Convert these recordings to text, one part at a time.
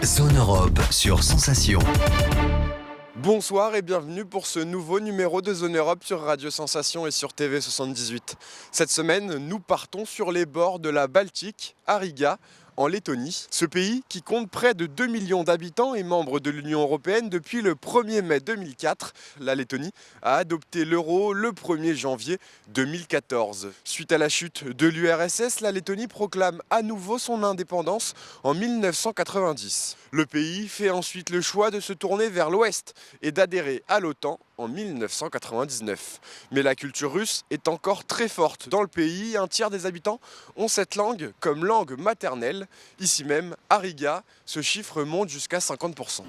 Zone Europe sur Sensation. Bonsoir et bienvenue pour ce nouveau numéro de Zone Europe sur Radio Sensation et sur TV 78. Cette semaine, nous partons sur les bords de la Baltique, à Riga, en Lettonie. Ce pays, qui compte près de 2 millions d'habitants, est membre de l'Union européenne depuis le 1er mai 2004. La Lettonie a adopté l'euro le 1er janvier 2014. Suite à la chute de l'URSS, la Lettonie proclame à nouveau son indépendance en 1990. Le pays fait ensuite le choix de se tourner vers l'ouest et d'adhérer à l'OTAN en 1999. Mais la culture russe est encore très forte dans le pays. Un tiers des habitants ont cette langue comme langue maternelle. Ici même, à Riga, ce chiffre monte jusqu'à 50%.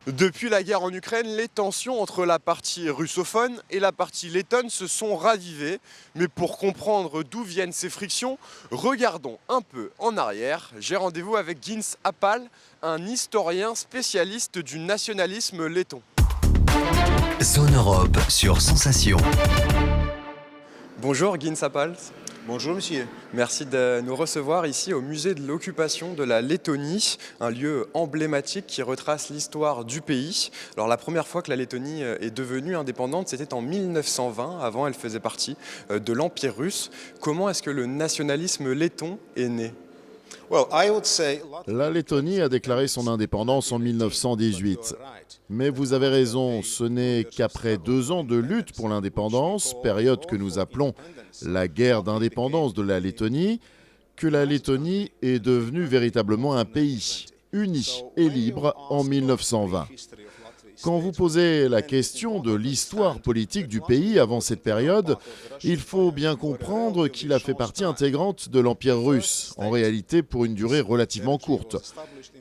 Depuis la guerre en Ukraine, les tensions entre la partie russophone et la partie lettonne se sont ravivées. Mais pour comprendre d'où viennent ces frictions, regardons un peu en arrière. J'ai rendez-vous avec Gins Apal, un historien spécialiste du nationalisme letton. Zone Europe sur Sensation. Bonjour Gins Apal. Bonjour monsieur. Merci de nous recevoir ici au musée de l'occupation de la Lettonie, un lieu emblématique qui retrace l'histoire du pays. Alors la première fois que la Lettonie est devenue indépendante, c'était en 1920, avant elle faisait partie de l'Empire russe. Comment est-ce que le nationalisme letton est né ? La Lettonie a déclaré son indépendance en 1918. Mais vous avez raison, ce n'est qu'après 2 ans de lutte pour l'indépendance, période que nous appelons la guerre d'indépendance de la Lettonie, que la Lettonie est devenue véritablement un pays uni et libre en 1920. Quand vous posez la question de l'histoire politique du pays avant cette période, il faut bien comprendre qu'il a fait partie intégrante de l'Empire russe, en réalité pour une durée relativement courte.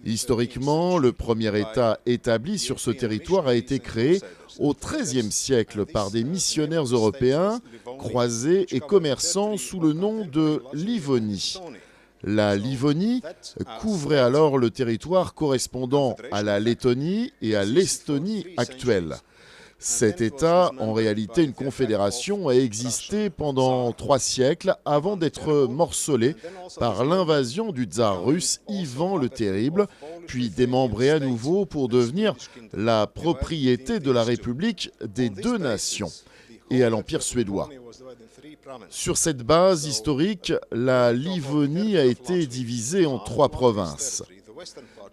Historiquement, le premier État établi sur ce territoire a été créé au XIIIe siècle par des missionnaires européens, croisés et commerçants sous le nom de Livonie. La Livonie couvrait alors le territoire correspondant à la Lettonie et à l'Estonie actuelle. Cet État, en réalité une confédération, a existé pendant 3 siècles avant d'être morcelé par l'invasion du tsar russe Ivan le Terrible, puis démembré à nouveau pour devenir la propriété de la République des 2 nations et à l'Empire suédois. Sur cette base historique, la Livonie a été divisée en 3 provinces.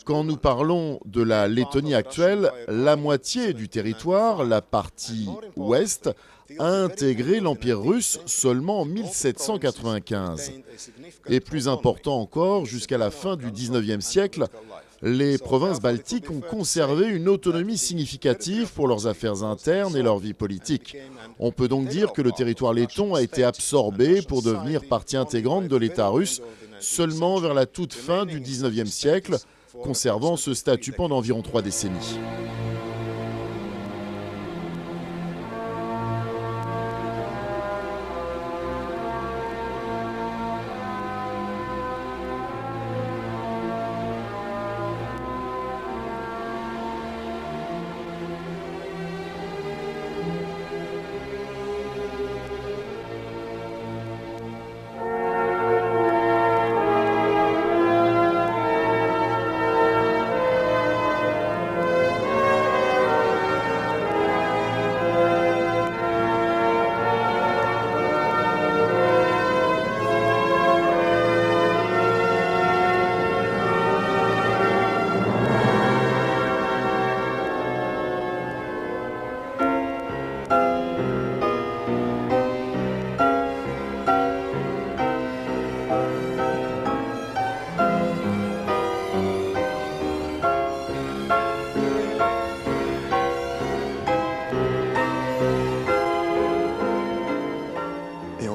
Quand nous parlons de la Lettonie actuelle, la moitié du territoire, la partie ouest, a intégré l'Empire russe seulement en 1795. Et plus important encore, jusqu'à la fin du XIXe siècle, les provinces baltiques ont conservé une autonomie significative pour leurs affaires internes et leur vie politique. On peut donc dire que le territoire letton a été absorbé pour devenir partie intégrante de l'État russe seulement vers la toute fin du XIXe siècle, conservant ce statut pendant environ 3 décennies.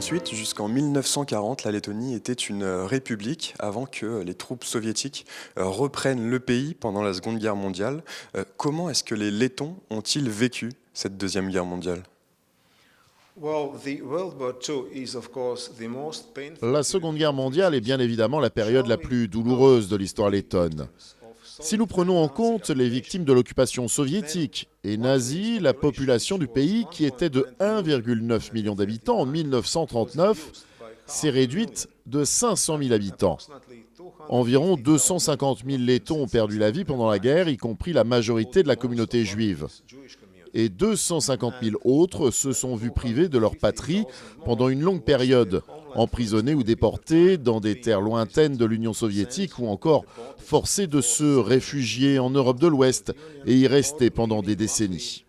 ensuite, jusqu'en 1940, la Lettonie était une république avant que les troupes soviétiques reprennent le pays pendant la Seconde Guerre mondiale. Comment est-ce que les Lettons ont-ils vécu cette Deuxième Guerre mondiale ? La Seconde Guerre mondiale est bien évidemment la période la plus douloureuse de l'histoire lettonne. Si nous prenons en compte les victimes de l'occupation soviétique et nazie, la population du pays, qui était de 1,9 million d'habitants en 1939, s'est réduite de 500 000 habitants. Environ 250 000 Lettons ont perdu la vie pendant la guerre, y compris la majorité de la communauté juive. Et 250 000 autres se sont vus privés de leur patrie pendant une longue période, emprisonnés ou déportés dans des terres lointaines de l'Union soviétique ou encore forcés de se réfugier en Europe de l'Ouest et y rester pendant des décennies.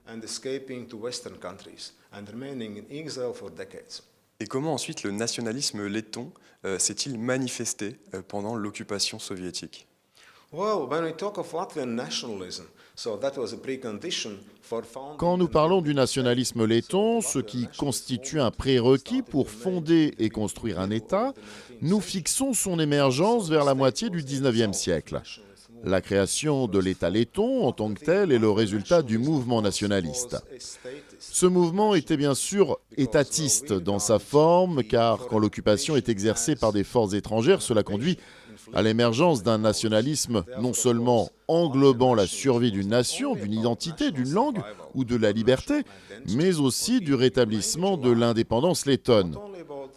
Et comment ensuite le nationalisme letton s'est-il manifesté pendant l'occupation soviétique ? Quand nous parlons du nationalisme letton, ce qui constitue un prérequis pour fonder et construire un État, nous fixons son émergence vers la moitié du XIXe siècle. La création de l'État letton en tant que tel est le résultat du mouvement nationaliste. Ce mouvement était bien sûr étatiste dans sa forme, car quand l'occupation est exercée par des forces étrangères, cela conduit à l'émergence d'un nationalisme non seulement englobant la survie d'une nation, d'une identité, d'une langue ou de la liberté, mais aussi du rétablissement de l'indépendance lettonne.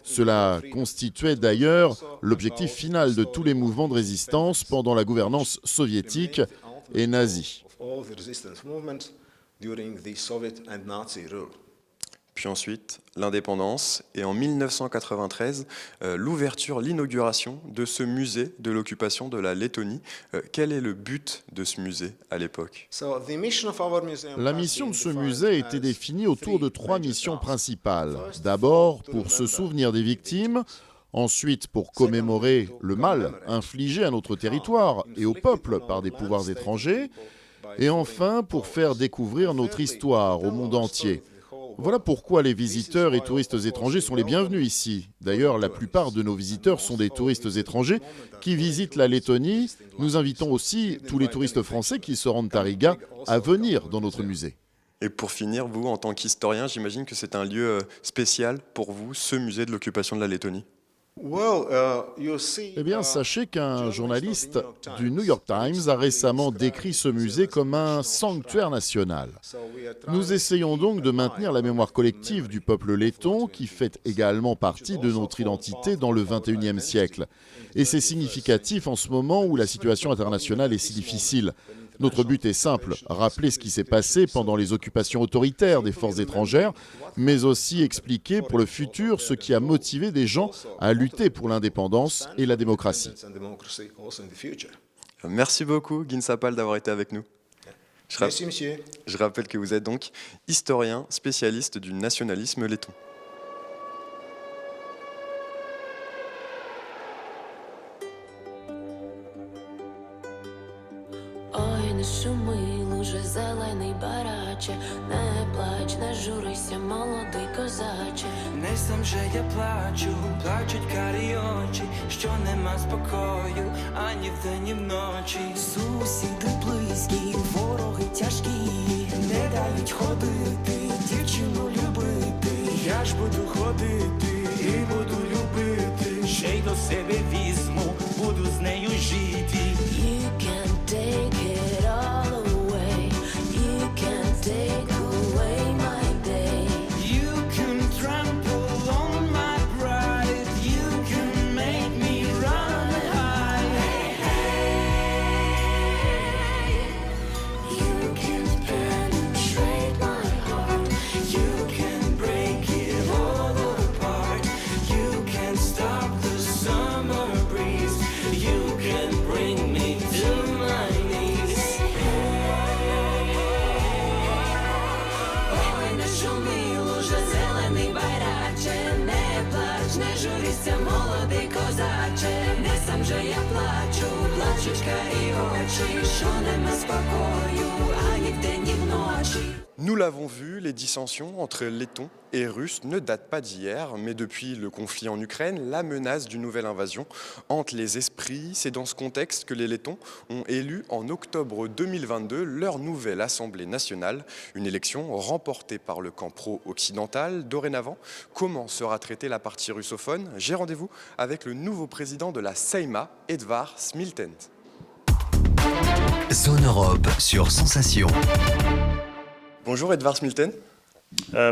Cela constituait d'ailleurs l'objectif final de tous les mouvements de résistance pendant la gouvernance soviétique et nazie. Puis ensuite, l'indépendance et en 1993, l'inauguration de ce musée de l'occupation de la Lettonie. Quel est le but de ce musée à l'époque ? La mission de ce musée a été définie autour de 3 missions principales. D'abord, pour se souvenir des victimes, ensuite pour commémorer le mal infligé à notre territoire et au peuple par des pouvoirs étrangers, et enfin pour faire découvrir notre histoire au monde entier. Voilà pourquoi les visiteurs et touristes étrangers sont les bienvenus ici. D'ailleurs, la plupart de nos visiteurs sont des touristes étrangers qui visitent la Lettonie. Nous invitons aussi tous les touristes français qui se rendent à Riga à venir dans notre musée. Et pour finir, vous, en tant qu'historien, j'imagine que c'est un lieu spécial pour vous, ce musée de l'occupation de la Lettonie. Eh bien, sachez qu'un journaliste du New York Times a récemment décrit ce musée comme un sanctuaire national. Nous essayons donc de maintenir la mémoire collective du peuple letton qui fait également partie de notre identité dans le XXIe siècle. Et c'est significatif en ce moment où la situation internationale est si difficile. Notre but est simple, rappeler ce qui s'est passé pendant les occupations autoritaires des forces étrangères, mais aussi expliquer pour le futur ce qui a motivé des gens à lutter pour l'indépendance et la démocratie. Merci beaucoup, Gin Sapal, d'avoir été avec nous. Merci, monsieur. Je rappelle que vous êtes donc historien, spécialiste du nationalisme letton. Не шуми, луже зелений бараче, не плач, не журися, молодий козаче. Не сам же я плачу, плачуть карі очі, що нема спокою, ані вдень, ні вночі. Сусіди близькі, вороги тяжкі, Не дають ходити, дівчину любити. Я ж буду ходити і буду любити. Ще й до себе візьму, буду з нею жити. You can take it all away, you can take away my day. You can trample on my pride. You can make me run high. You can penetrate my heart, You can break it all apart. You can stop the summer breeze. You can bring me to my knees. ой, не шуми, луже зелений байраче, не плач, не журися, молодий козаче, не сам же я плачу, плачуть карі очі, що нема спокою, ані вдень, ні вночі. Nous l'avons vu, les dissensions entre Lettons et Russes ne datent pas d'hier, mais depuis le conflit en Ukraine, la menace d'une nouvelle invasion hante les esprits. C'est dans ce contexte que les Lettons ont élu en octobre 2022 leur nouvelle Assemblée nationale, une élection remportée par le camp pro-occidental. Dorénavant, comment sera traitée la partie russophone? J'ai rendez-vous avec le nouveau président de la Seima, Edvard Smiltens. Zone Europe sur Sensation. Bonjour Edvard Smiltens.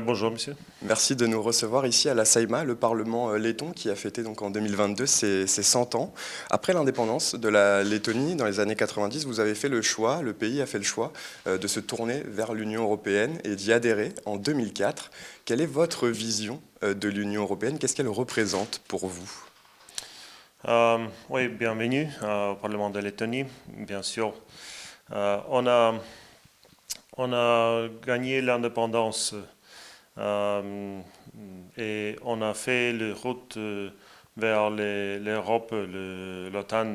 Bonjour monsieur. Merci de nous recevoir ici à la Seima, le Parlement letton qui a fêté donc en 2022 ses 100 ans. Après l'indépendance de la Lettonie dans les années 90, vous avez fait le choix, le pays a fait le choix de se tourner vers l'Union européenne et d'y adhérer en 2004. Quelle est votre vision de l'Union européenne? Qu'est-ce qu'elle représente pour vous? Oui, bienvenue au Parlement de Lettonie. Bien sûr, on a gagné l'indépendance et on a fait la route vers l'Europe, l'OTAN,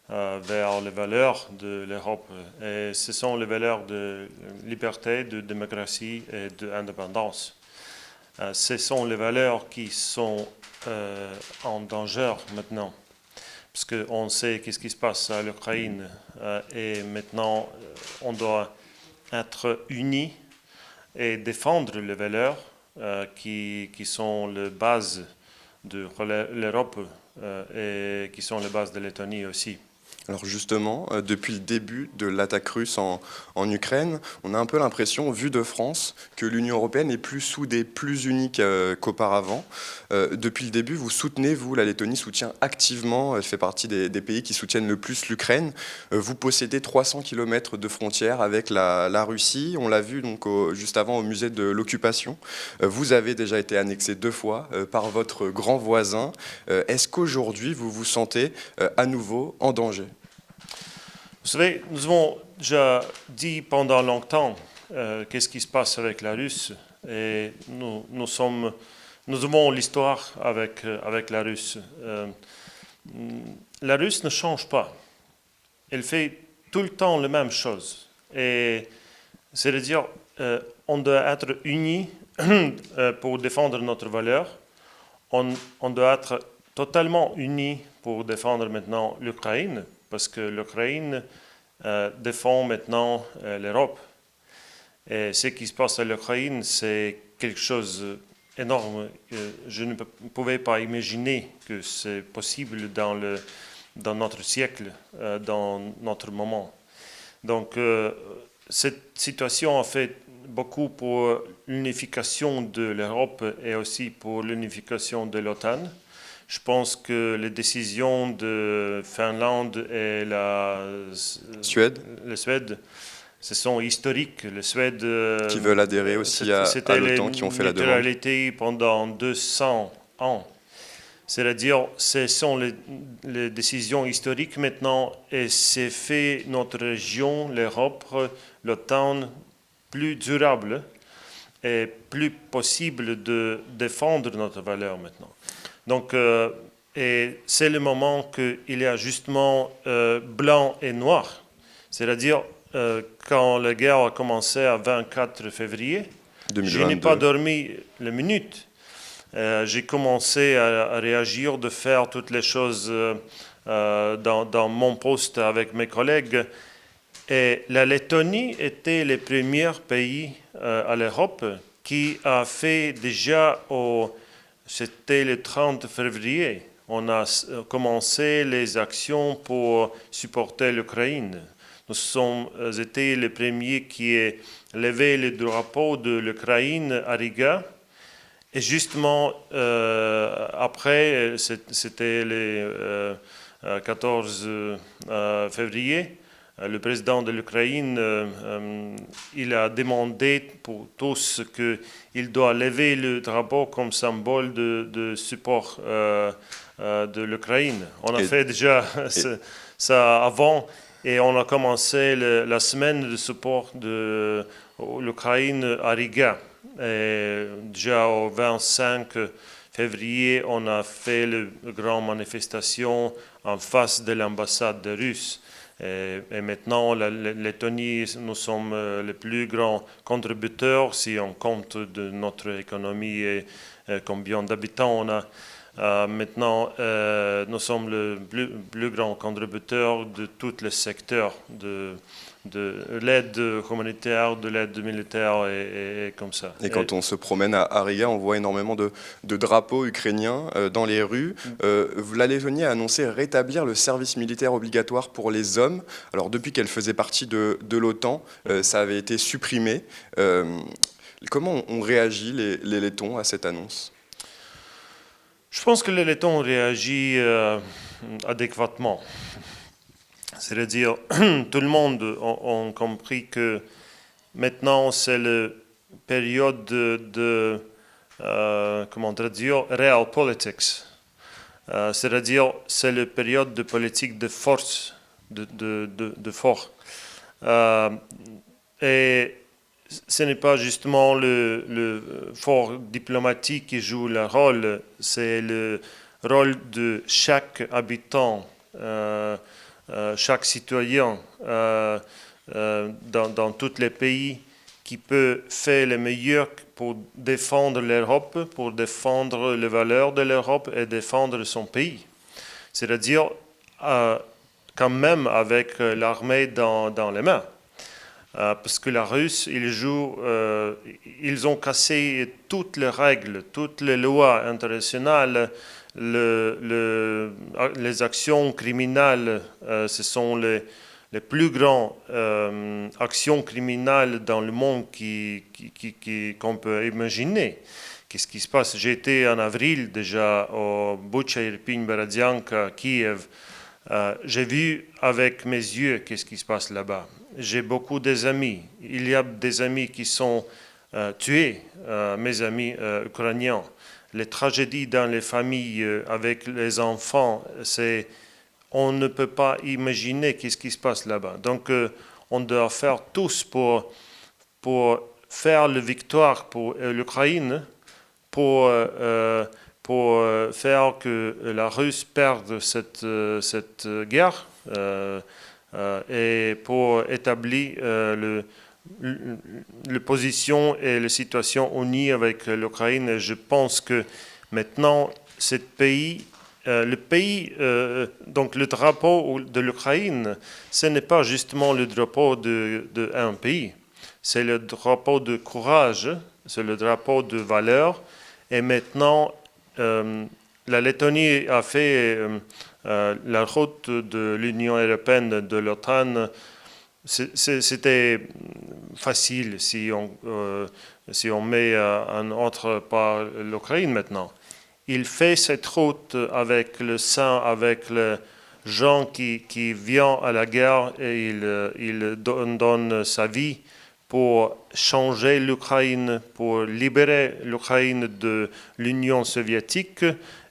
vers les valeurs de l'Europe. Et ce sont les valeurs de liberté, de démocratie et d'indépendance. Ce sont les valeurs qui sont en danger maintenant, parce qu'on sait qu'est-ce qui se passe à l'Ukraine et maintenant on doit être unis et défendre les valeurs qui sont les bases de l'Europe et qui sont les bases de la Lettonie aussi. Alors justement, depuis le début de l'attaque russe en Ukraine, on a un peu l'impression, vu de France, que l'Union européenne est plus soudée, plus unie qu'auparavant. Depuis le début, vous soutenez, vous, la Lettonie soutient activement, elle fait partie des pays qui soutiennent le plus l'Ukraine. Vous possédez 300 km de frontières avec la Russie. On l'a vu donc juste avant au musée de l'occupation. Vous avez déjà été annexé 2 fois par votre grand voisin. Est-ce qu'aujourd'hui, vous vous sentez à nouveau en danger? Vous savez, nous avons déjà dit pendant longtemps qu'est-ce qui se passe avec la Russie et nous avons l'histoire avec la Russie. La Russie ne change pas. Elle fait tout le temps la même chose. Et c'est-à-dire, on doit être unis pour défendre notre valeur. On doit être totalement unis pour défendre maintenant l'Ukraine, parce que l'Ukraine défend maintenant l'Europe. Et ce qui se passe à l'Ukraine, c'est quelque chose d'énorme. Je ne pouvais pas imaginer que c'est possible dans notre siècle, dans notre moment. Donc, cette situation a fait beaucoup pour l'unification de l'Europe et aussi pour l'unification de l'OTAN. Je pense que les décisions de Finlande et la Suède, ce sont historiques. La Suède qui veulent adhérer aussi à l'OTAN, qui ont fait la demande. C'était neutralité pendant 200 ans. C'est-à-dire, ce sont les décisions historiques maintenant, et c'est fait notre région, l'Europe, l'OTAN, plus durable et plus possible de défendre notre valeur maintenant. Donc, et c'est le moment qu'il y a justement blanc et noir. C'est-à-dire, quand la guerre a commencé à 24 février, 2022. Je n'ai pas dormi la minute. J'ai commencé à réagir, de faire toutes les choses dans mon poste avec mes collègues. Et la Lettonie était le premier pays à l'Europe qui a fait déjà c'était le 30 février. On a commencé les actions pour supporter l'Ukraine. Nous sommes été les premiers qui ont levé le drapeau de l'Ukraine à Riga. Et justement, après, c'était le 14 février, le président de l'Ukraine, il a demandé pour tous qu'il doit lever le drapeau comme symbole de support de l'Ukraine. On a fait déjà ça avant et on a commencé la semaine de support de l'Ukraine à Riga. Et déjà au 25 février, on a fait la grande manifestation en face de l'ambassade de Russie. Et maintenant, la Lettonie, nous sommes les plus grands contributeurs si on compte de notre économie et combien d'habitants on a. Maintenant, nous sommes le plus grand contributeur de tous les secteurs de l'aide humanitaire, de l'aide militaire et comme ça. Et quand on se promène à Riga, on voit énormément de drapeaux ukrainiens dans les rues. La Lettonie a annoncé rétablir le service militaire obligatoire pour les hommes. Alors depuis qu'elle faisait partie de l'OTAN, ça avait été supprimé. Comment ont réagi les Lettons à cette annonce ? Je pense que les Lettons ont réagi adéquatement. C'est-à-dire, tout le monde a compris que maintenant c'est la période de comment dire, real politics. C'est-à-dire, c'est la période de politique de force, de force. Et ce n'est pas justement le fort diplomatique qui joue le rôle, c'est le rôle de chaque habitant, chaque citoyen dans tous les pays qui peut faire le meilleur pour défendre l'Europe, pour défendre les valeurs de l'Europe et défendre son pays. C'est-à-dire, quand même avec l'armée dans les mains. Parce que la Russe, ils ont cassé toutes les règles, toutes les lois internationales, les actions criminelles, ce sont les plus grandes actions criminelles dans le monde qu'on peut imaginer. Qu'est-ce qui se passe? J'ai été en avril déjà au Bucha, Irpin, Berdianka, à Kiev. J'ai vu avec mes yeux qu'est-ce qui se passe là-bas. J'ai beaucoup d'amis. Il y a des amis qui sont tués, mes amis ukrainiens. Les tragédies dans les familles avec les enfants, on ne peut pas imaginer qu'est-ce qui se passe là-bas. Donc, on doit faire tous pour faire la victoire pour l'Ukraine, pour faire que la Russie perde cette guerre et pour établir la position et la situation unie avec l'Ukraine. Je pense que maintenant, donc le drapeau de l'Ukraine, ce n'est pas justement le drapeau d'un pays, c'est le drapeau de courage, c'est le drapeau de valeur. Et maintenant, la Lettonie a fait la route de l'Union européenne, de l'OTAN. C'était facile si on met un autre par l'Ukraine maintenant. Il fait cette route avec le sang, avec les gens qui viennent à la guerre et il donne sa vie pour changer l'Ukraine, pour libérer l'Ukraine de l'Union soviétique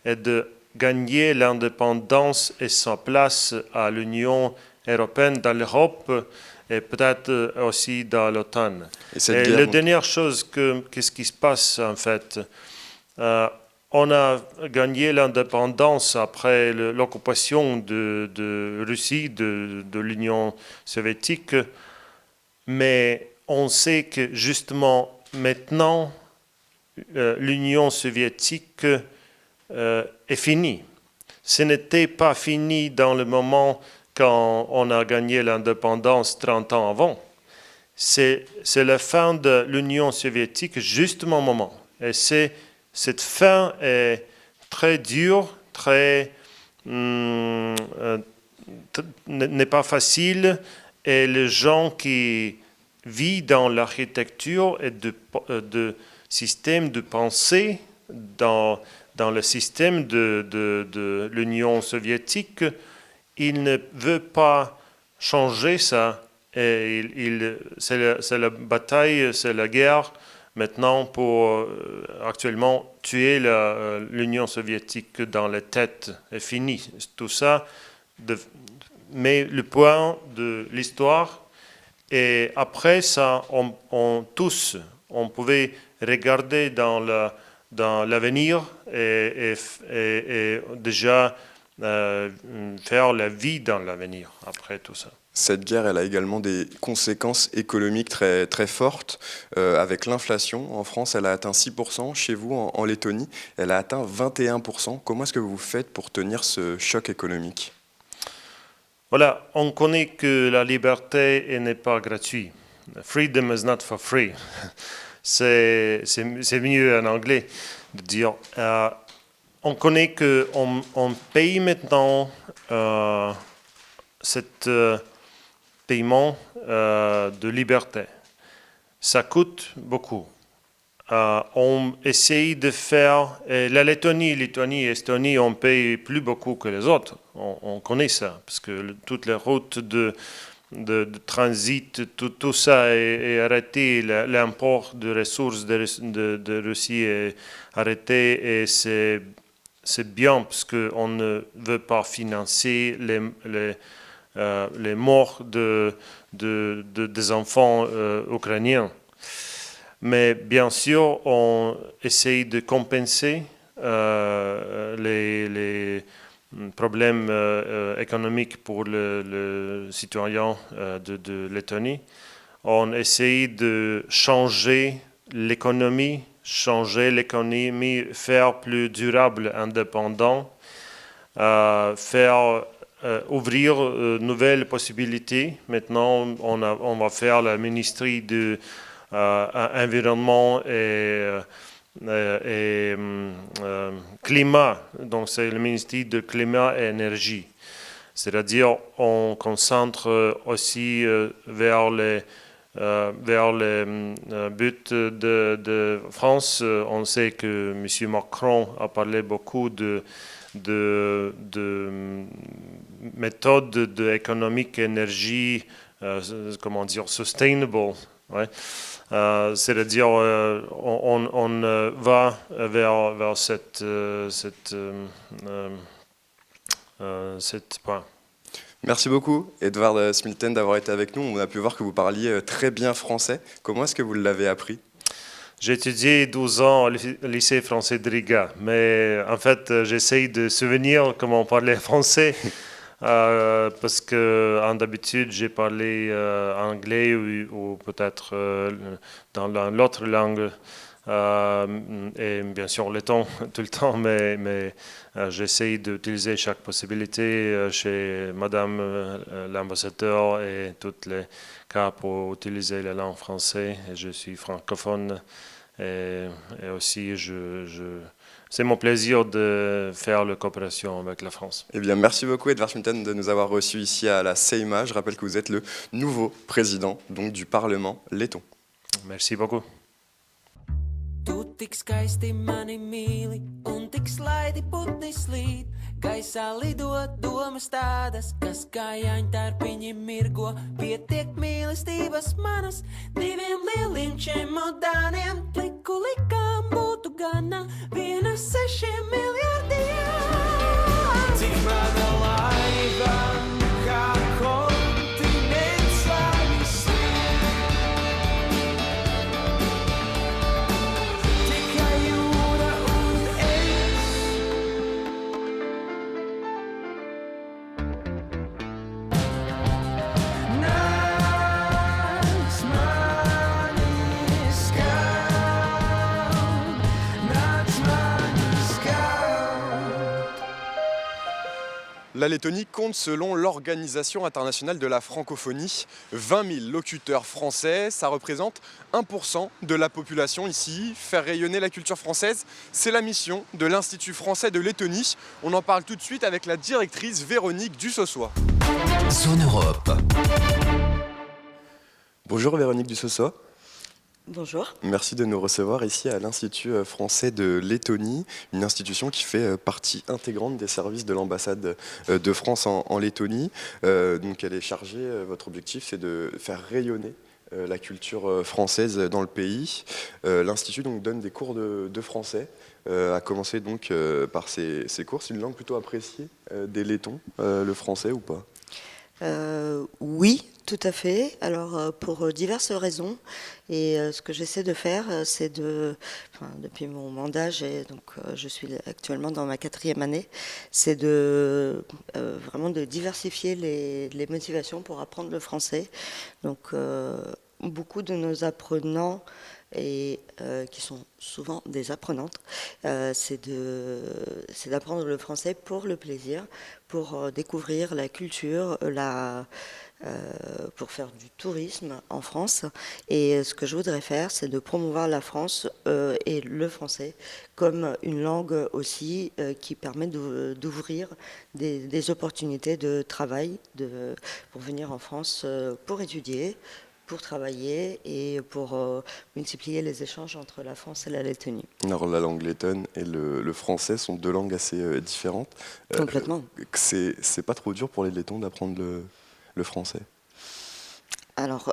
et de gagner l'indépendance et sa place à l'Union européenne, dans l'Europe et peut-être aussi dans l'OTAN. Et la dernière chose, qu'est-ce qui se passe en fait? On a gagné l'indépendance après l'occupation de Russie, de l'Union soviétique, mais on sait que justement maintenant, l'Union soviétique est finie. Ce n'était pas fini dans le moment quand on a gagné l'indépendance 30 ans avant. C'est la fin de l'Union soviétique, justement au moment. Et cette fin est très dure, n'est pas facile, et les gens qui vivent dans l'architecture et de système de pensée dans le système de l'Union soviétique, ils ne veulent pas changer ça. Et c'est la bataille, c'est la guerre maintenant pour actuellement tuer l'Union soviétique dans la tête. C'est fini. Tout ça, mais le point de l'histoire. Et après ça, on pouvait regarder dans l'avenir et déjà faire la vie dans l'avenir après tout ça. Cette guerre, elle a également des conséquences économiques très, très fortes. Avec l'inflation, en France, elle a atteint 6%. Chez vous, en Lettonie, elle a atteint 21%. Comment est-ce que vous faites pour tenir ce choc économique ? Voilà, on connaît que la liberté n'est pas gratuite. Freedom is not for free. C'est mieux en anglais de dire. On connaît qu'on paye maintenant cet paiement de liberté. Ça coûte beaucoup. On essaye de faire... La Lettonie, Estonie, on paye plus beaucoup que les autres. On connaît ça, parce que toutes les routes de transit, tout ça est arrêté. L'import de ressources de Russie est arrêté et c'est bien parce qu'on ne veut pas financer les morts des enfants ukrainiens. Mais bien sûr, on essaye de compenser les problèmes économiques pour le citoyen de Lettonie. On essaye de changer l'économie, faire plus durable, indépendant, faire ouvrir nouvelles possibilités. Maintenant, on va faire la ministère de environnement et climat. Donc, c'est le ministère de climat et énergie. C'est-à-dire, on concentre aussi vers les buts de France. On sait que M. Macron a parlé beaucoup de méthodes économiques, énergie, sustainable. Ouais. C'est-à-dire, on va vers cette point. Merci beaucoup, Edward Smilten, d'avoir été avec nous. On a pu voir que vous parliez très bien français. Comment est-ce que vous l'avez appris ? J'ai étudié 12 ans au lycée français de Riga, mais en fait, j'essaye de souvenir comment on parlait français. Parce que d'habitude j'ai parlé anglais ou peut-être dans l'autre langue et bien sûr letton tout le temps, mais j'essaie d'utiliser chaque possibilité chez Madame l'ambassadeur et tous les cas pour utiliser la langue française. Et je suis francophone et aussi c'est mon plaisir de faire la coopération avec la France. Eh bien, merci beaucoup, Edward Smilten, de nous avoir reçus ici à la Seima. Je rappelle que vous êtes le nouveau président donc, du Parlement letton. Merci beaucoup. Tu tik skaisti mani mīli, un tik slaidi putni slīd. Gaisā lido domas tādas, kas kā jāņtārpiņi mirgo. Pietiek mīlestības manas, diviem lieliem čemodāniem. Pliku likām būtu gana, 1,6 miljardiem. Cik mana laiva, kā kontinents laimi slīd. Tikai jūra un es. Nāc mani skaut, nāc mani skaut. La Lettonie compte, selon l'Organisation internationale de la francophonie, 20 000 locuteurs français. Ça représente 1% de la population ici. Faire rayonner la culture française, c'est la mission de l'Institut français de Lettonie. On en parle tout de suite avec la directrice Véronique Dussossois. Zone Europe. Bonjour Véronique Dussossois. Bonjour. Merci de nous recevoir ici à l'Institut français de Lettonie, une institution qui fait partie intégrante des services de l'ambassade de France en Lettonie. Donc elle est chargée, votre objectif c'est de faire rayonner la culture française dans le pays. L'Institut donc donne des cours de français, à commencer donc par ces cours. C'est une langue plutôt appréciée des Lettons, le français ou pas ? Oui, Tout à fait. Alors, pour diverses raisons. Et ce que j'essaie de faire, c'est depuis mon mandat, je suis actuellement dans ma 4e année, c'est vraiment de diversifier les motivations pour apprendre le français. Donc, beaucoup de nos apprenants et qui sont souvent des apprenantes, c'est d'apprendre le français pour le plaisir, pour découvrir la culture, pour faire du tourisme en France. Et ce que je voudrais faire, c'est de promouvoir la France et le français comme une langue aussi qui permet d'ouvrir des opportunités de travail pour venir en France pour étudier, pour travailler et pour multiplier les échanges entre la France et la Lettonie. Alors la langue lettonne et le français sont deux langues assez différentes. Complètement. C'est pas trop dur pour les Lettons d'apprendre le français? Alors,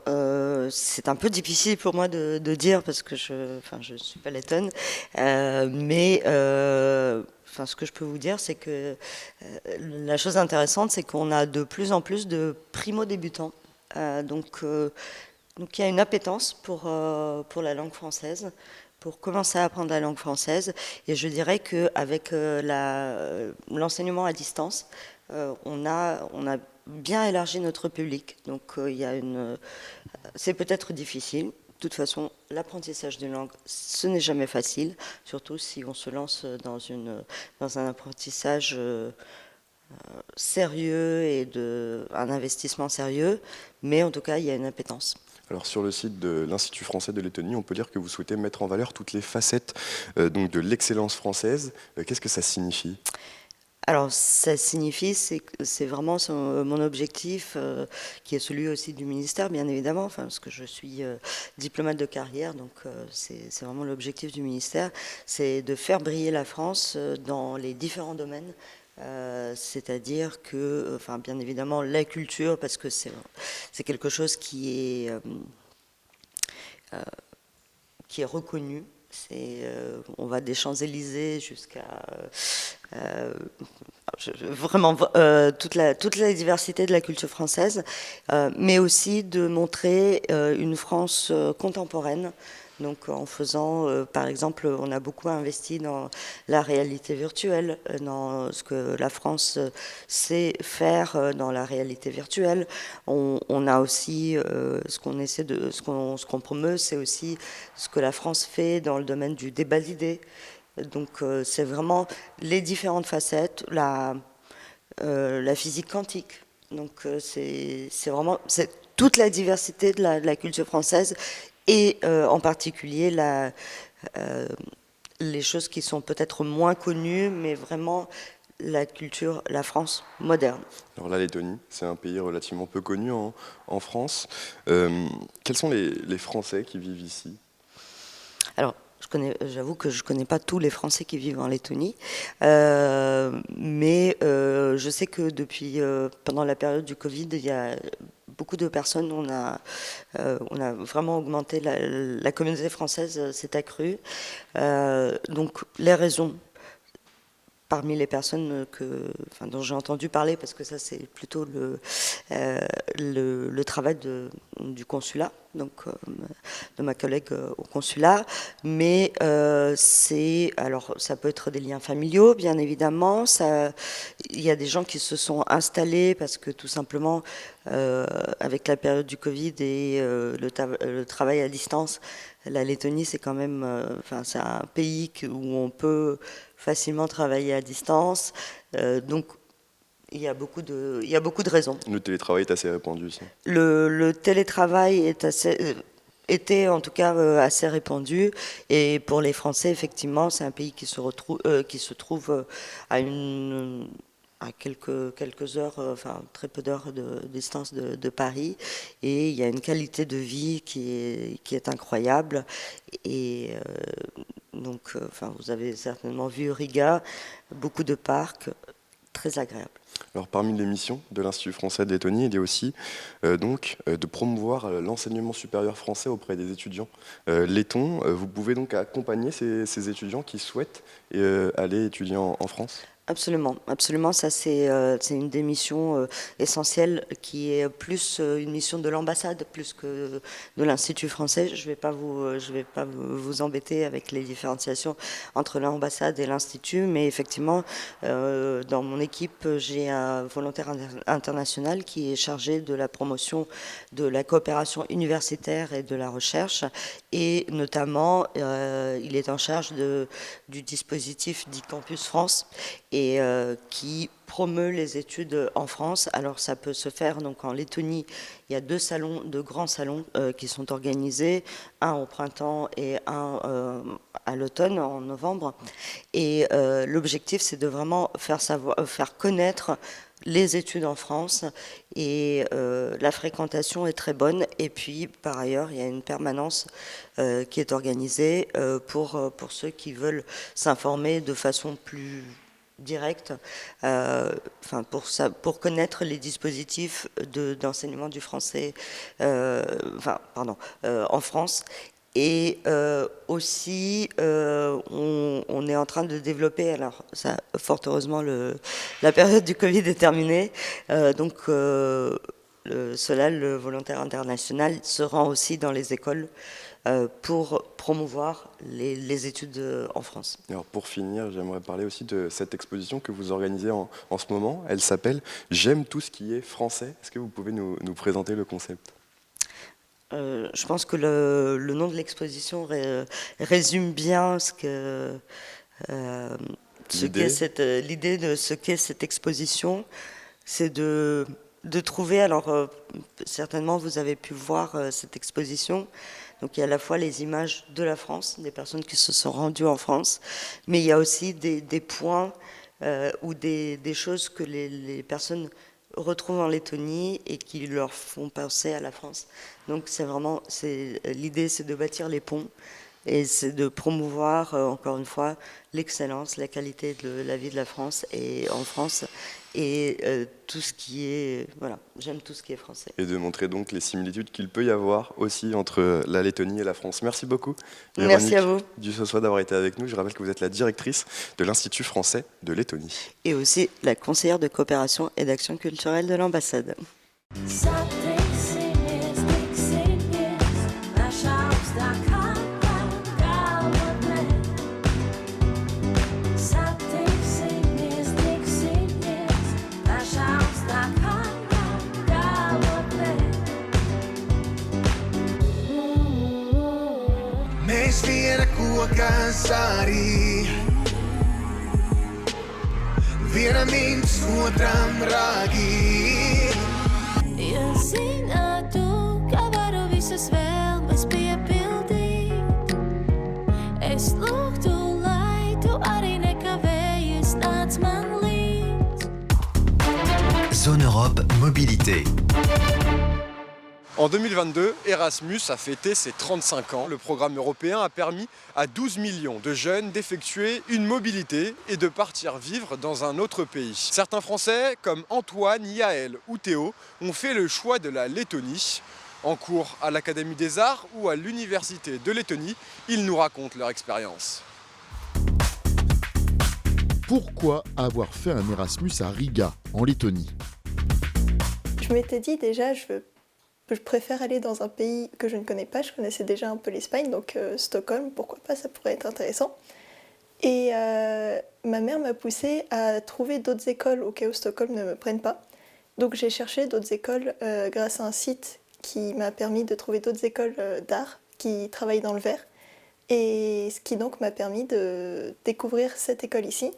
c'est un peu difficile pour moi de dire parce que je suis pas lettonne, mais ce que je peux vous dire, c'est que la chose intéressante, c'est qu'on a de plus en plus de primo-débutants. Donc il y a une appétence pour la langue française, pour commencer à apprendre la langue française. Et je dirais qu'avec l'enseignement à distance, on a bien élargi notre public. Donc c'est peut-être difficile. De toute façon, l'apprentissage d'une langue, ce n'est jamais facile, surtout si on se lance dans un apprentissage sérieux et un investissement sérieux, mais en tout cas, il y a une appétence. Alors sur le site de l'Institut français de Lettonie, on peut lire que vous souhaitez mettre en valeur toutes les facettes donc de l'excellence française. Qu'est-ce que ça signifie ? Alors, ça signifie, c'est vraiment mon objectif, qui est celui aussi du ministère, bien évidemment, parce que je suis diplomate de carrière, donc c'est vraiment l'objectif du ministère, c'est de faire briller la France dans les différents domaines. C'est-à-dire que, bien évidemment, la culture, parce que c'est quelque chose qui est reconnu. On va des Champs-Élysées jusqu'à vraiment toute la diversité de la culture française, mais aussi de montrer une France contemporaine. Donc en faisant, par exemple, on a beaucoup investi dans la réalité virtuelle, dans ce que la France sait faire dans la réalité virtuelle. On a aussi ce qu'on promeut, c'est aussi ce que la France fait dans le domaine du débat d'idées. Donc c'est vraiment les différentes facettes, la physique quantique. Donc c'est toute la diversité de la culture française. Et en particulier les choses qui sont peut-être moins connues, mais vraiment la France moderne. Alors la Lettonie, c'est un pays relativement peu connu en France. Quels sont les Français qui vivent ici ? Alors, j'avoue que je ne connais pas tous les Français qui vivent en Lettonie, mais je sais que pendant la période du Covid, il y a beaucoup de personnes, on a vraiment augmenté, la communauté française s'est accrue. Donc les raisons, parmi les personnes dont j'ai entendu parler, parce que ça c'est plutôt le travail du consulat, donc de ma collègue au consulat, mais alors ça peut être des liens familiaux, bien évidemment. Il y a des gens qui se sont installés parce que tout simplement, avec la période du Covid et le travail à distance, la Lettonie c'est quand même, c'est un pays où on peut facilement travailler à distance, donc il y a beaucoup de raisons. Le télétravail est assez répandu ici. Le télétravail était en tout cas assez répandu, et pour les Français, effectivement, c'est un pays qui se trouve à quelques heures, très peu d'heures de distance de Paris, et il y a une qualité de vie qui est incroyable. Et donc, vous avez certainement vu Riga, beaucoup de parcs, très agréables. Alors parmi les missions de l'Institut français de Lettonie, il y a aussi de promouvoir l'enseignement supérieur français auprès des étudiants lettons. Vous pouvez donc accompagner ces étudiants qui souhaitent aller étudier en France ? Absolument, absolument. Ça, c'est une des missions essentielles qui est plus une mission de l'ambassade plus que de l'Institut français. Je vais pas vous embêter avec les différenciations entre l'ambassade et l'Institut, mais effectivement, dans mon équipe, j'ai un volontaire international qui est chargé de la promotion de la coopération universitaire et de la recherche, et notamment, il est en charge du dispositif dit Campus France, et qui promeut les études en France. Alors ça peut se faire donc en Lettonie. Il y a 2 salons, 2 grands salons qui sont organisés, un au printemps et un à l'automne, en novembre. Et l'objectif, c'est de vraiment faire connaître les études en France, et la fréquentation est très bonne. Et puis par ailleurs, il y a une permanence qui est organisée pour ceux qui veulent s'informer de façon plus directe, pour connaître les dispositifs d'enseignement du français en France. Et aussi, on est en train de développer, alors ça, fort heureusement, la période du Covid est terminée, donc Solal, le volontaire international, se rend aussi dans les écoles pour promouvoir les études en France. Alors pour finir, j'aimerais parler aussi de cette exposition que vous organisez en ce moment. Elle s'appelle « J'aime tout ce qui est français ». Est-ce que vous pouvez nous présenter le concept ? Je pense que le nom de l'exposition résume bien l'idée de ce qu'est cette exposition. C'est de trouver, alors certainement vous avez pu voir cette exposition, donc il y a à la fois les images de la France, des personnes qui se sont rendues en France, mais il y a aussi des points ou des choses que les personnes retrouvent en Lettonie et qui leur font penser à la France. Donc l'idée, c'est de bâtir les ponts, et c'est de promouvoir encore une fois l'excellence, la qualité de la vie de la France et en France, et tout ce qui est j'aime tout ce qui est français. Et de montrer donc les similitudes qu'il peut y avoir aussi entre la Lettonie et la France. Merci beaucoup. Merci à vous. Dussossois d'avoir été avec nous. Je rappelle que vous êtes la directrice de l'Institut français de Lettonie. Et aussi la conseillère de coopération et d'action culturelle de l'ambassade. Mēs viena kokā sārī, viena mints otram rāgī. Ja zinātu, kā varu visas vēlmes piepildīt, es lūgtu, lai tu arī nekavējies nāc man līdz. Zone Europe Mobilité. En 2022, Erasmus a fêté ses 35 ans. Le programme européen a permis à 12 millions de jeunes d'effectuer une mobilité et de partir vivre dans un autre pays. Certains Français, comme Antoine, Yaël ou Théo, ont fait le choix de la Lettonie. En cours à l'Académie des Arts ou à l'Université de Lettonie, ils nous racontent leur expérience. Pourquoi avoir fait un Erasmus à Riga, en Lettonie ? Je m'étais dit déjà, je préfère aller dans un pays que je ne connais pas. Je connaissais déjà un peu l'Espagne, donc Stockholm, pourquoi pas, ça pourrait être intéressant. Et ma mère m'a poussée à trouver d'autres écoles au cas où Stockholm ne me prenne pas. Donc j'ai cherché d'autres écoles grâce à un site qui m'a permis de trouver d'autres écoles d'art qui travaillent dans le verre. Et ce qui donc m'a permis de découvrir cette école ici.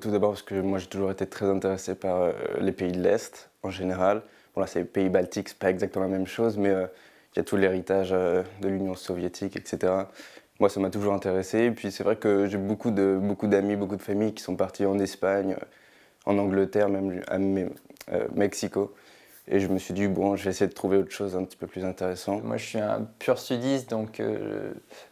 Tout d'abord parce que moi j'ai toujours été très intéressé par les pays de l'Est en général. Bon là c'est les pays baltiques, c'est pas exactement la même chose, mais il y a tout l'héritage de l'Union soviétique, etc. Moi ça m'a toujours intéressé, et puis c'est vrai que j'ai beaucoup d'amis, beaucoup de familles qui sont partis en Espagne, en Angleterre, même à Mexico. Et je me suis dit, bon, je vais essayer de trouver autre chose un petit peu plus intéressant. Moi je suis un pur sudiste, donc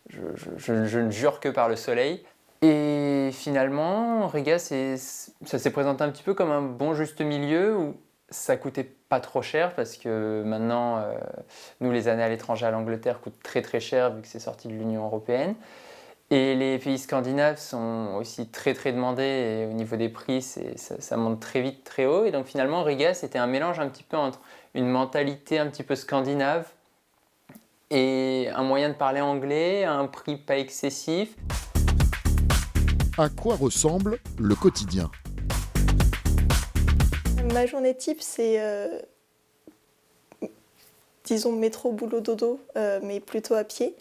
je ne jure que par le soleil. Et finalement, Riga, ça s'est présenté un petit peu comme un bon juste milieu où ça coûtait pas trop cher, parce que maintenant, nous, les années à l'étranger à l'Angleterre coûtent très très cher vu que c'est sorti de l'Union européenne. Et les pays scandinaves sont aussi très très demandés et au niveau des prix, ça monte très vite, très haut. Et donc finalement, Riga, c'était un mélange un petit peu entre une mentalité un petit peu scandinave et un moyen de parler anglais, à un prix pas excessif. À quoi ressemble le quotidien? Ma journée type, c'est, disons, métro, boulot, dodo, mais plutôt à pied.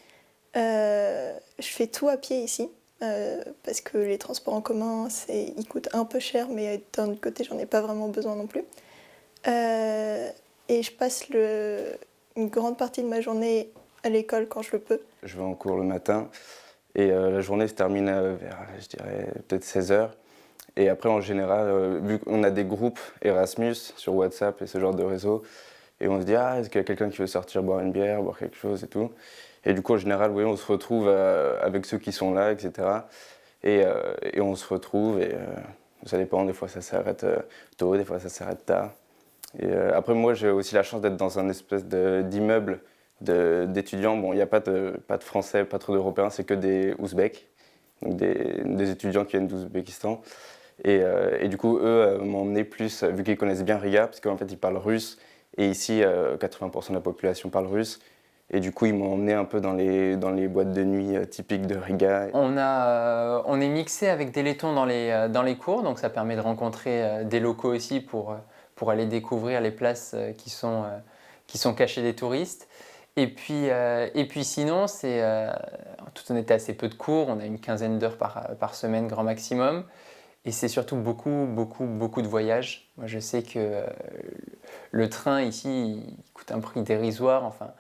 Je fais tout à pied ici, parce que les transports en commun, ils coûtent un peu cher, mais d'un autre côté, j'en ai pas vraiment besoin non plus. Et je passe une grande partie de ma journée à l'école quand je le peux. Je vais en cours le matin et la journée se termine vers, je dirais, peut-être 16h. Et après, en général, vu qu'on a des groupes Erasmus sur WhatsApp et ce genre de réseau, et on se dit, ah, est-ce qu'il y a quelqu'un qui veut sortir boire une bière, boire quelque chose et tout. Et du coup, en général, oui, on se retrouve avec ceux qui sont là, etc. Et on se retrouve et ça dépend, des fois ça s'arrête tôt, des fois ça s'arrête tard. Et après, moi, j'ai aussi la chance d'être dans un espèce d'immeuble d'étudiants. Bon, il n'y a pas de Français, pas trop d'Européens, c'est que des Ouzbeks, donc des étudiants qui viennent d'Ouzbékistan. Et du coup, eux m'ont emmené plus, vu qu'ils connaissent bien Riga, parce qu'en fait, ils parlent russe. Et ici, 80% de la population parle russe. Et du coup, ils m'ont emmené un peu dans les boîtes de nuit typiques de Riga. On est mixé avec des Lettons dans les cours, donc ça permet de rencontrer des locaux aussi pour aller découvrir les places qui sont cachées des touristes. Et puis sinon, c'est en toute honnêteté assez peu de cours, on a une quinzaine d'heures par semaine grand maximum. Et c'est surtout beaucoup de voyages. Moi, je sais que le train ici, il coûte un prix dérisoire. Enfin,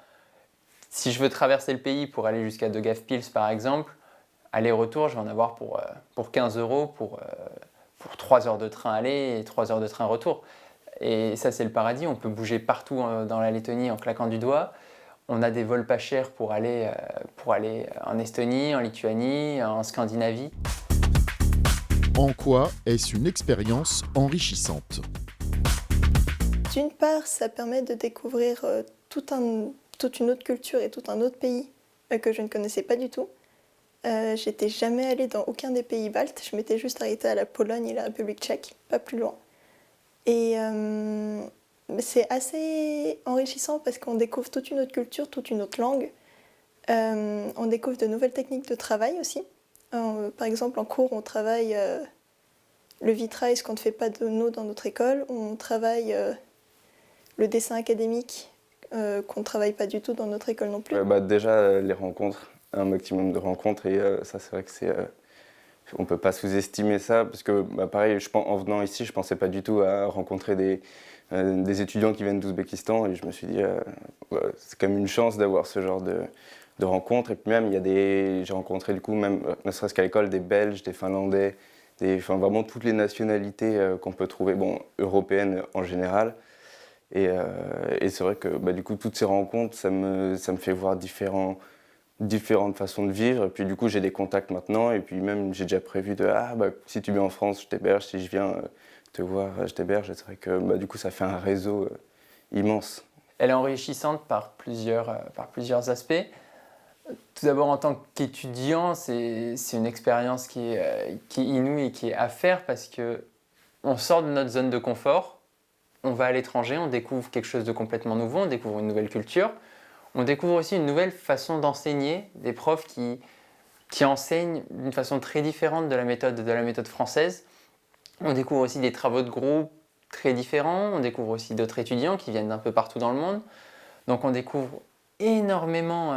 si je veux traverser le pays pour aller jusqu'à Daugavpils par exemple, aller-retour, je vais en avoir pour 15 € pour 3 heures de train aller et 3 heures de train retour. Et ça, c'est le paradis. On peut bouger partout dans la Lettonie en claquant du doigt. On a des vols pas chers pour aller en Estonie, en Lituanie, en Scandinavie. En quoi est-ce une expérience enrichissante? D'une part, ça permet de découvrir toute une autre culture et tout un autre pays que je ne connaissais pas du tout. J'étais jamais allée dans aucun des pays baltes, je m'étais juste arrêtée à la Pologne et la République tchèque, pas plus loin. Et c'est assez enrichissant parce qu'on découvre toute une autre culture, toute une autre langue. On découvre de nouvelles techniques de travail aussi. Par exemple, en cours, on travaille le vitrail, ce qu'on ne fait pas de nous dans notre école. On travaille le dessin académique, qu'on ne travaille pas du tout dans notre école non plus. Déjà, les rencontres, un maximum de rencontres. Et ça, c'est vrai que on ne peut pas sous-estimer ça. Parce que, pareil, en venant ici, je ne pensais pas du tout à rencontrer des étudiants qui viennent d'Ouzbékistan. Et je me suis dit, c'est quand même une chance d'avoir ce genre de rencontres. Et puis même, j'ai rencontré du coup, même ne serait-ce qu'à l'école, des Belges, des Finlandais, vraiment toutes les nationalités qu'on peut trouver, européennes en général. Et c'est vrai que du coup, toutes ces rencontres, ça me fait voir différentes façons de vivre. Et puis du coup, j'ai des contacts maintenant. Et puis même, j'ai déjà prévu si tu viens en France, je t'héberge. Si je viens te voir, je t'héberge. C'est vrai que du coup, ça fait un réseau immense. Elle est enrichissante par plusieurs aspects. Tout d'abord, en tant qu'étudiant, c'est une expérience qui est inouïe et qui est à faire parce qu'on sort de notre zone de confort, on va à l'étranger, on découvre quelque chose de complètement nouveau, on découvre une nouvelle culture, on découvre aussi une nouvelle façon d'enseigner, des profs qui enseignent d'une façon très différente de la méthode française. On découvre aussi des travaux de groupe très différents, on découvre aussi d'autres étudiants qui viennent d'un peu partout dans le monde. Donc on découvre énormément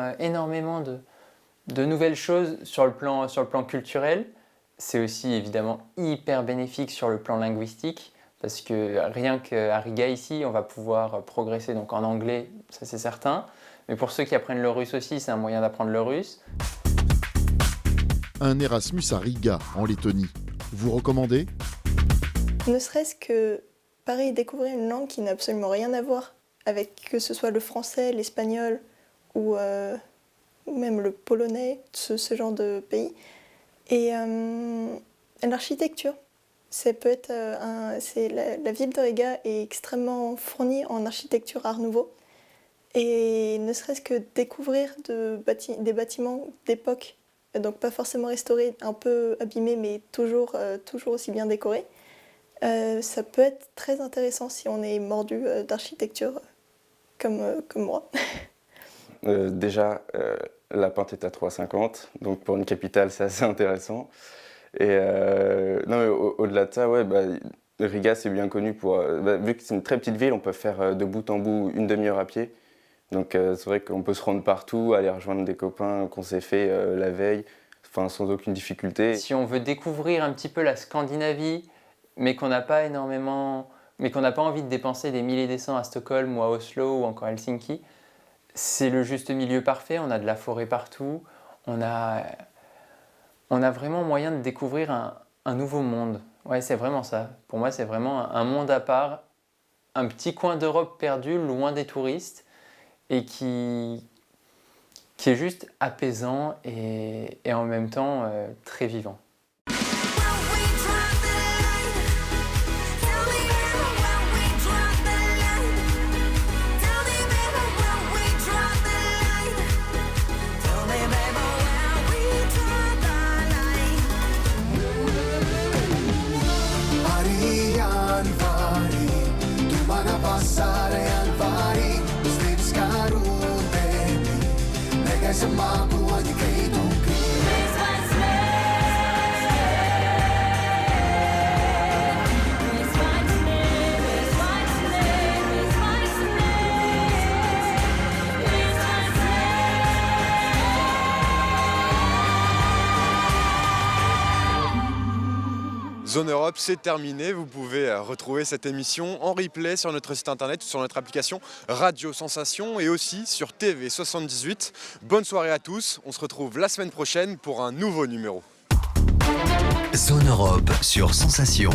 de nouvelles choses sur le plan culturel. C'est aussi évidemment hyper bénéfique sur le plan linguistique parce que rien qu'à Riga ici, on va pouvoir progresser donc en anglais, ça c'est certain. Mais pour ceux qui apprennent le russe aussi, c'est un moyen d'apprendre le russe. Un Erasmus à Riga, en Lettonie. Vous recommandez? Ne serait-ce que, pareil, découvrir une langue qui n'a absolument rien à voir avec que ce soit le français, l'espagnol ou même le polonais, ce genre de pays. Et l'architecture, ça peut être la ville de Riga est extrêmement fournie en architecture Art Nouveau. Et ne serait-ce que découvrir des bâtiments d'époque donc pas forcément restauré, un peu abîmé, mais toujours aussi bien décoré. Ça peut être très intéressant si on est mordu d'architecture comme moi. Déjà, la pinte est à 3,50, donc pour une capitale, c'est assez intéressant. Et non, mais au-delà de ça, ouais, Riga, c'est bien connu pour... vu que c'est une très petite ville, on peut faire de bout en bout une demi-heure à pied. Donc c'est vrai qu'on peut se rendre partout, aller rejoindre des copains qu'on s'est fait la veille, sans aucune difficulté. Si on veut découvrir un petit peu la Scandinavie, mais qu'on n'a pas envie de dépenser des milliers des cents à Stockholm ou à Oslo ou encore à Helsinki, c'est le juste milieu parfait. On a de la forêt partout, on a vraiment moyen de découvrir un nouveau monde. Ouais, c'est vraiment ça. Pour moi, c'est vraiment un monde à part, un petit coin d'Europe perdu, loin des touristes, et qui est juste apaisant et en même temps très vivant. Zone Europe, c'est terminé. Vous pouvez retrouver cette émission en replay sur notre site internet ou sur notre application Radio Sensation et aussi sur TV78. Bonne soirée à tous. On se retrouve la semaine prochaine pour un nouveau numéro. Zone Europe sur Sensation.